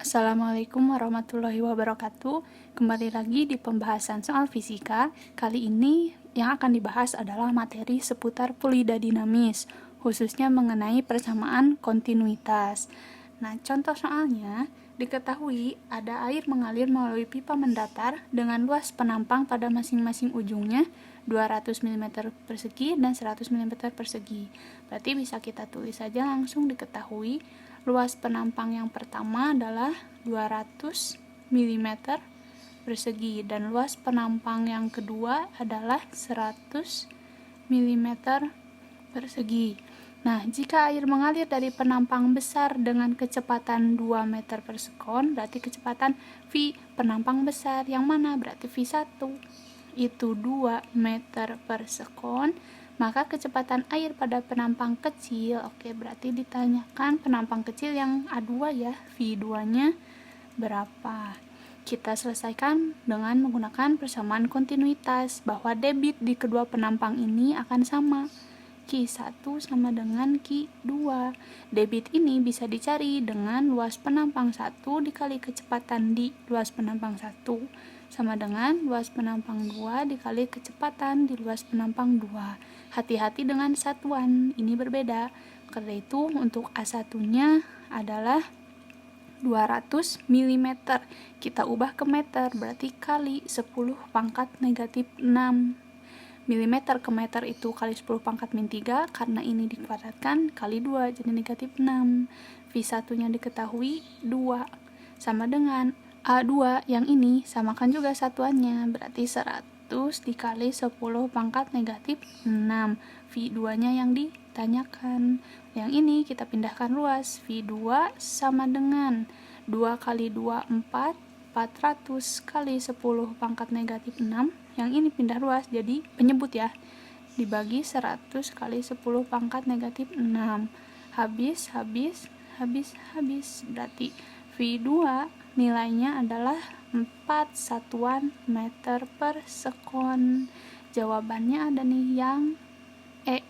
Assalamualaikum warahmatullahi wabarakatuh. Kembali lagi di pembahasan soal fisika. Kali ini yang akan dibahas adalah materi seputar fluida dinamis, khususnya mengenai persamaan kontinuitas. Nah, contoh soalnya, diketahui ada air mengalir melalui pipa mendatar dengan luas penampang pada masing-masing ujungnya 200 mm persegi dan 100 mm persegi. Berarti bisa kita tulis saja langsung diketahui luas penampang yang pertama adalah 200 mm persegi dan luas penampang yang kedua adalah 100 mm persegi. Nah, jika air mengalir dari penampang besar dengan kecepatan 2 meter per sekon, berarti kecepatan V penampang besar yang mana? Berarti V1 itu 2 meter per sekon. Maka kecepatan air pada penampang kecil, oke, berarti ditanyakan penampang kecil yang A2 ya, V2-nya berapa. Kita selesaikan dengan menggunakan persamaan kontinuitas, bahwa debit di kedua penampang ini akan sama. Q1 sama dengan Q2. Debit ini bisa dicari dengan luas penampang 1 dikali kecepatan di luas penampang 1 sama dengan luas penampang 2 dikali kecepatan di luas penampang 2. Hati-hati dengan satuan, ini berbeda. Karena itu untuk A1-nya adalah 200 mm. Kita ubah ke meter, berarti kali 10 pangkat negatif 6. Milimeter ke meter itu kali 10 pangkat min 3, karena ini dikuadratkan kali 2, jadi negatif 6. V1-nya diketahui 2, sama dengan A2 yang ini, samakan juga satuannya, berarti 100 dikali 10 pangkat negatif 6. V2-nya yang ditanyakan. Yang ini kita pindahkan luas, V2 sama dengan 2 kali 2, 4, 400 kali 10 pangkat negatif 6. Yang ini pindah luas jadi penyebut ya, dibagi 100 kali 10 pangkat negatif 6. Habis, berarti V2 nilainya adalah 4 satuan meter per sekon. Jawabannya ada nih yang E.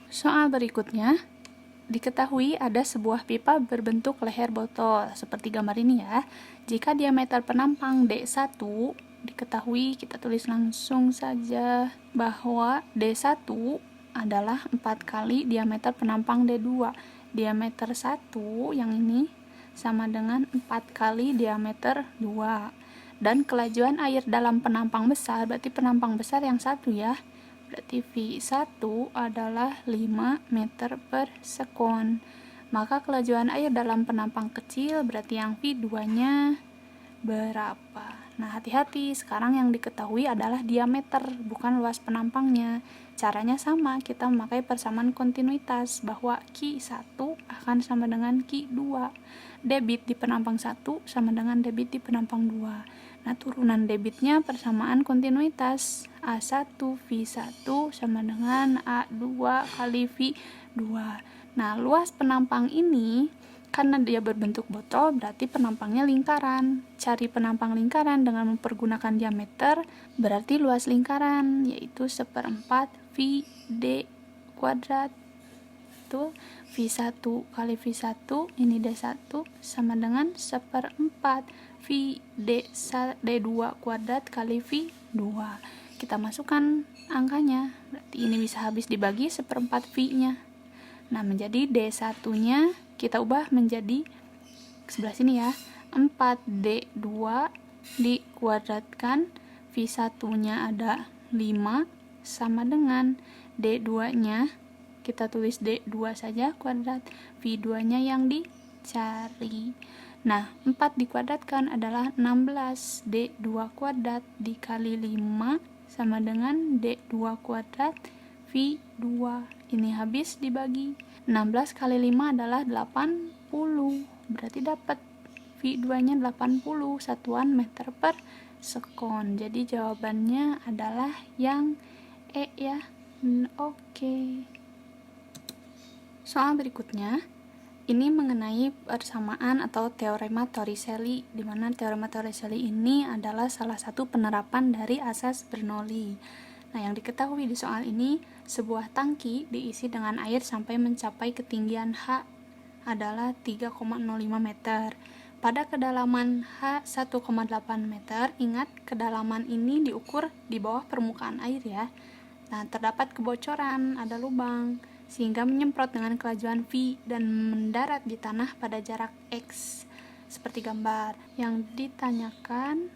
Soal berikutnya, diketahui ada sebuah pipa berbentuk leher botol, seperti gambar ini ya. Jika diameter penampang D1, diketahui, kita tulis langsung saja bahwa D1 adalah 4 kali diameter penampang D2. Diameter 1 yang ini sama dengan 4 kali diameter 2. Dan kelajuan air dalam penampang besar, berarti penampang besar yang satu ya. Berarti V1 adalah 5 meter per sekon. Maka kelajuan air dalam penampang kecil, berarti yang V2-nya berapa? Nah, hati-hati, sekarang yang diketahui adalah diameter, bukan luas penampangnya. Caranya sama, kita memakai persamaan kontinuitas, bahwa Q1 akan sama dengan Q2. Debit di penampang 1 sama dengan debit di penampang 2. Nah, turunan debitnya persamaan kontinuitas. A1 V1 sama dengan A2 kali V2. Nah, luas penampang ini karena dia berbentuk botol, berarti penampangnya lingkaran. Cari penampang lingkaran dengan mempergunakan diameter, berarti luas lingkaran, yaitu 1/4 VD kuadrat. Itu V1 kali V1, ini D1, sama dengan 1/4 D2 kuadrat kali V2. Kita masukkan angkanya, berarti ini bisa habis dibagi 1/4 V-nya. Nah, menjadi D1-nya kita ubah menjadi sebelah sini ya, 4D2 dikuadratkan, V1-nya ada 5 sama dengan D2-nya, kita tulis D2 saja kuadrat, V2-nya yang dicari. Nah, 4 dikuadratkan adalah 16, D2 kuadrat dikali 5 sama dengan D2 kuadrat V2. Ini habis dibagi. 16 kali 5 adalah 80. Berarti dapat V2-nya 80 satuan meter per sekon. Jadi jawabannya adalah yang E ya. Oke. Soal berikutnya, ini mengenai persamaan atau teorema Torricelli, di mana teorema Torricelli ini adalah salah satu penerapan dari asas Bernoulli. Nah, yang diketahui di soal ini, sebuah tangki diisi dengan air sampai mencapai ketinggian H adalah 3,05 meter. Pada kedalaman H 1,8 meter, ingat kedalaman ini diukur di bawah permukaan air ya. Nah, terdapat kebocoran, ada lubang, sehingga menyemprot dengan kelajuan V dan mendarat di tanah pada jarak X. Seperti gambar. Yang ditanyakan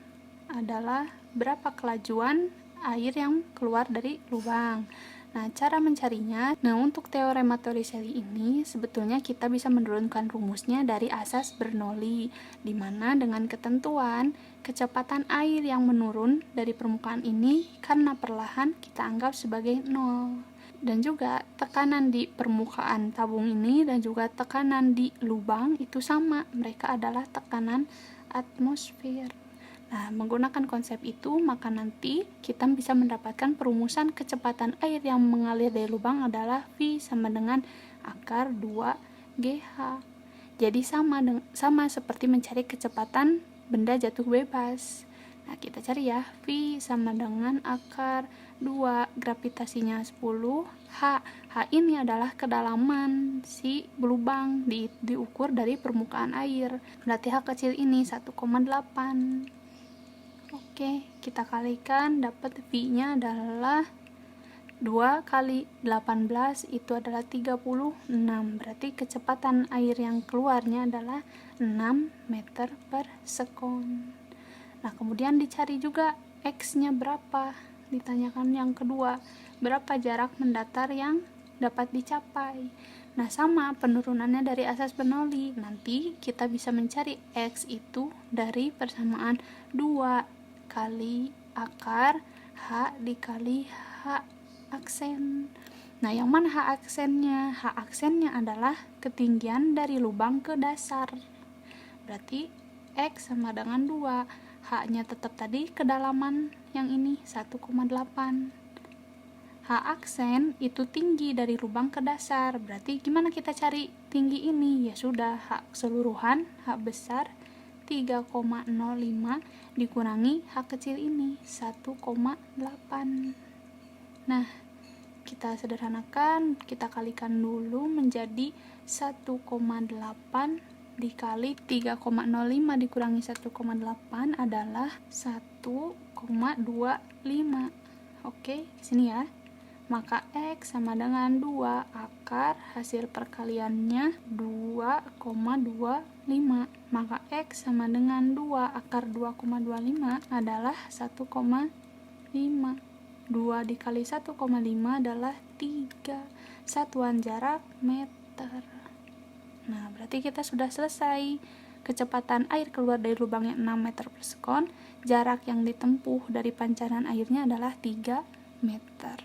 adalah berapa kelajuan air yang keluar dari lubang. Nah, cara mencarinya, untuk teorema Torricelli ini sebetulnya kita bisa menurunkan rumusnya dari asas Bernoulli, di mana dengan ketentuan kecepatan air yang menurun dari permukaan ini karena perlahan kita anggap sebagai 0. Dan juga tekanan di permukaan tabung ini dan juga tekanan di lubang itu sama, mereka adalah tekanan atmosfer. Nah, menggunakan konsep itu, maka nanti kita bisa mendapatkan perumusan kecepatan air yang mengalir dari lubang adalah V sama dengan akar 2GH. Jadi sama seperti mencari kecepatan benda jatuh bebas. Nah, kita cari ya, V sama dengan akar 2, gravitasinya 10, H. H ini adalah kedalaman si lubang diukur dari permukaan air. Berarti H kecil ini 1,8. Oke, kita kalikan, dapat V-nya adalah 2 kali 18 itu adalah 36. Berarti kecepatan air yang keluarnya adalah 6 meter per sekon. Nah, kemudian dicari juga X-nya berapa. Ditanyakan yang kedua, berapa jarak mendatar yang dapat dicapai. Nah, sama penurunannya dari asas Bernoulli. Nanti kita bisa mencari X itu dari persamaan 2 kali akar H dikali H aksen. Nah, yang mana H aksennya? H aksennya adalah ketinggian dari lubang ke dasar. Berarti X sama dengan 2. H-nya tetap tadi kedalaman yang ini 1,8. H aksen itu tinggi dari lubang ke dasar. Berarti gimana kita cari tinggi ini? Ya sudah, H keseluruhan, H besar 3,05 dikurangi H kecil ini 1,8. Nah, kita sederhanakan, kita kalikan dulu menjadi 1,8 dikali 3,05 dikurangi 1,8 adalah 1,25. Oke, sini ya. Maka X sama dengan 2 akar hasil perkaliannya 2,25. Maka X sama dengan 2 akar 2,25 adalah 1,5. 2 dikali 1,5 adalah 3. Satuan jarak meter. Nah, berarti kita sudah selesai. Kecepatan air keluar dari lubangnya 6 meter per sekon. Jarak yang ditempuh dari pancaran airnya adalah 3 meter.